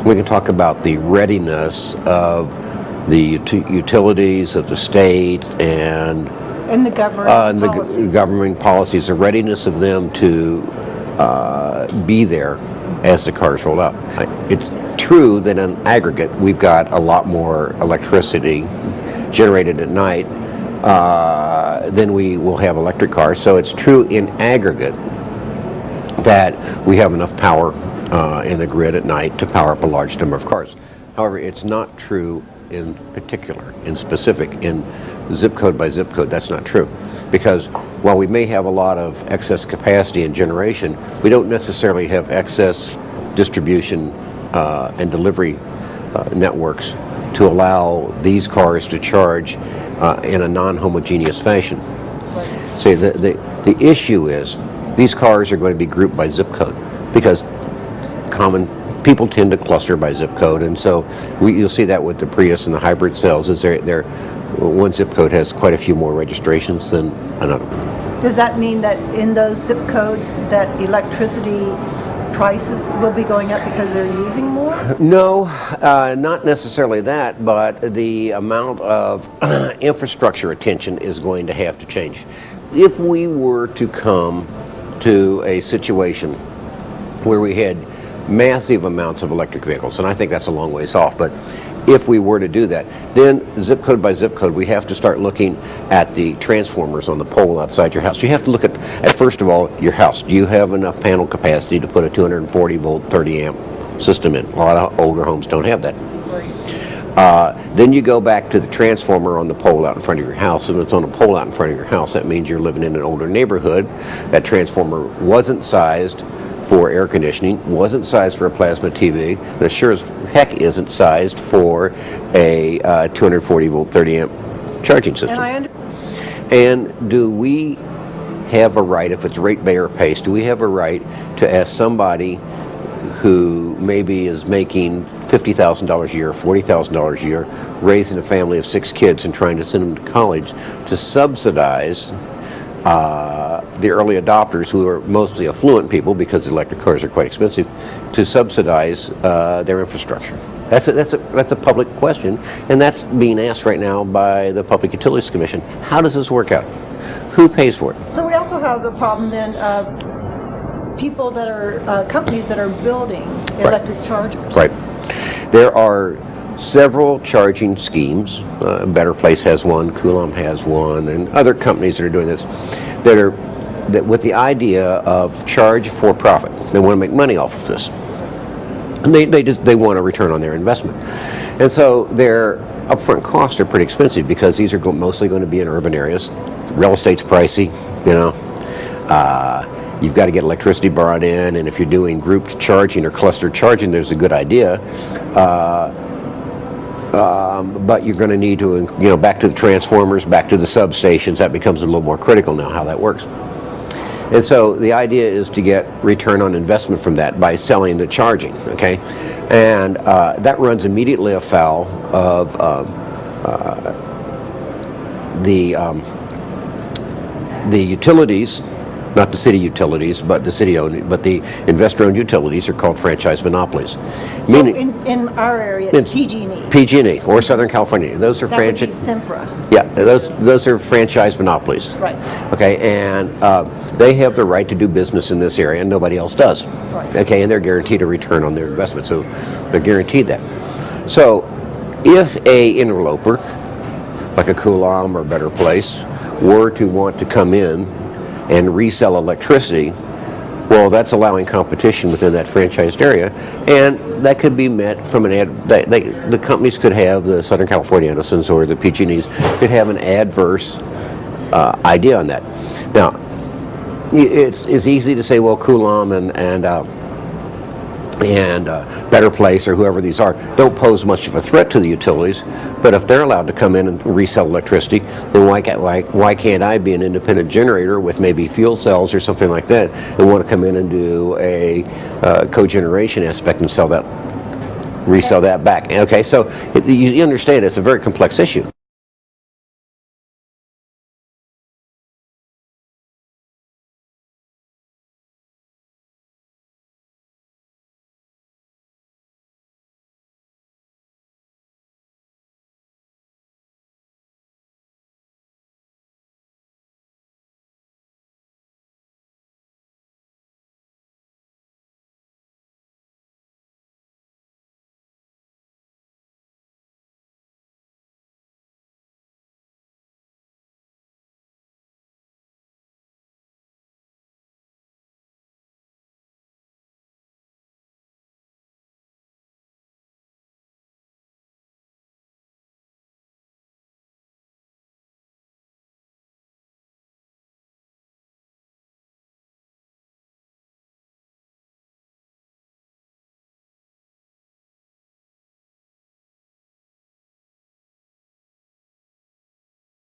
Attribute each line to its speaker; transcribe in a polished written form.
Speaker 1: We can talk about the readiness of the utilities of the state and
Speaker 2: the
Speaker 1: governing policies, the readiness of them to be there as the cars roll out. It's true that in aggregate we've got a lot more electricity generated at night than we will have electric cars. So it's true in aggregate that we have enough power in the grid at night to power up a large number of cars. However, it's not true in particular, in specific, in zip code by zip code. That's not true, because while we may have a lot of excess capacity in generation, we don't necessarily have excess distribution and delivery networks to allow these cars to charge in a non-homogeneous fashion. See, the issue is these cars are going to be grouped by zip code, because common people tend to cluster by zip code, and so you'll see that with the Prius and the hybrid cells. Is one zip code has quite a few more registrations than another.
Speaker 2: Does that mean that in those zip codes that electricity prices will be going up because they're using more?
Speaker 1: No, not necessarily that, but the amount of infrastructure attention is going to have to change. If we were to come to a situation where we had massive amounts of electric vehicles, and I think that's a long ways off, but if we were to do that, then zip code by zip code, we have to start looking at the transformers on the pole outside your house. You have to look at first of all, your house. Do you have enough panel capacity to put a 240 volt, 30 amp system in? A lot of older homes don't have that. Then you go back to the transformer on the pole out in front of your house, and it's on a pole out in front of your house. That means you're living in an older neighborhood. That transformer wasn't sized for air conditioning, wasn't sized for a plasma TV, and it sure as heck isn't sized for a 240 volt 30 amp charging system. And do we have a right, if it's ratepayer pace, do we have a right to ask somebody who maybe is making $50,000 a year, $40,000 a year, raising a family of 6 kids and trying to send them to college, to subsidize the early adopters, who are mostly affluent people because electric cars are quite expensive, to subsidize their infrastructure? That's a public question, and that's being asked right now by the Public Utilities Commission. How does this work out? Who pays for it?
Speaker 2: So we also have the problem then of people that are companies that are building electric chargers.
Speaker 1: Right. There are several charging schemes. Better Place has one, Coulomb has one, and other companies that are doing this, that with the idea of charge for profit. They want to make money off of this, and they want a return on their investment. And so their upfront costs are pretty expensive, because these are mostly going to be in urban areas. Real estate's pricey, you know. You've got to get electricity brought in, and if you're doing grouped charging or clustered charging, there's a good idea. But you're going to need to, back to the transformers, back to the substations. That becomes a little more critical now, how that works. And so the idea is to get return on investment from that by selling the charging, okay? And that runs immediately afoul of the utilities. Not the city utilities, but the investor-owned utilities are called franchise monopolies.
Speaker 2: So in our area, it's PG&E.
Speaker 1: PG&E or Southern California. Those are franchise.
Speaker 2: Sempra.
Speaker 1: Yeah, those are franchise monopolies.
Speaker 2: Right.
Speaker 1: Okay, and they have the right to do business in this area, and nobody else does.
Speaker 2: Right.
Speaker 1: Okay, and they're guaranteed a return on their investment, so they're guaranteed that. So, if a interloper, like a Coulomb or Better Place, were to want to come in and resell electricity, well, that's allowing competition within that franchised area, and that could be met from an ad. The companies could have, the Southern California Edisons or the PG&Es could have an adverse idea on that. Now, it's easy to say, well, Coulomb and Better Place or whoever these are don't pose much of a threat to the utilities, but if they're allowed to come in and resell electricity, then why can't I be an independent generator with maybe fuel cells or something like that and want to come in and do a cogeneration aspect and resell that back? Okay, so you understand it's a very complex issue.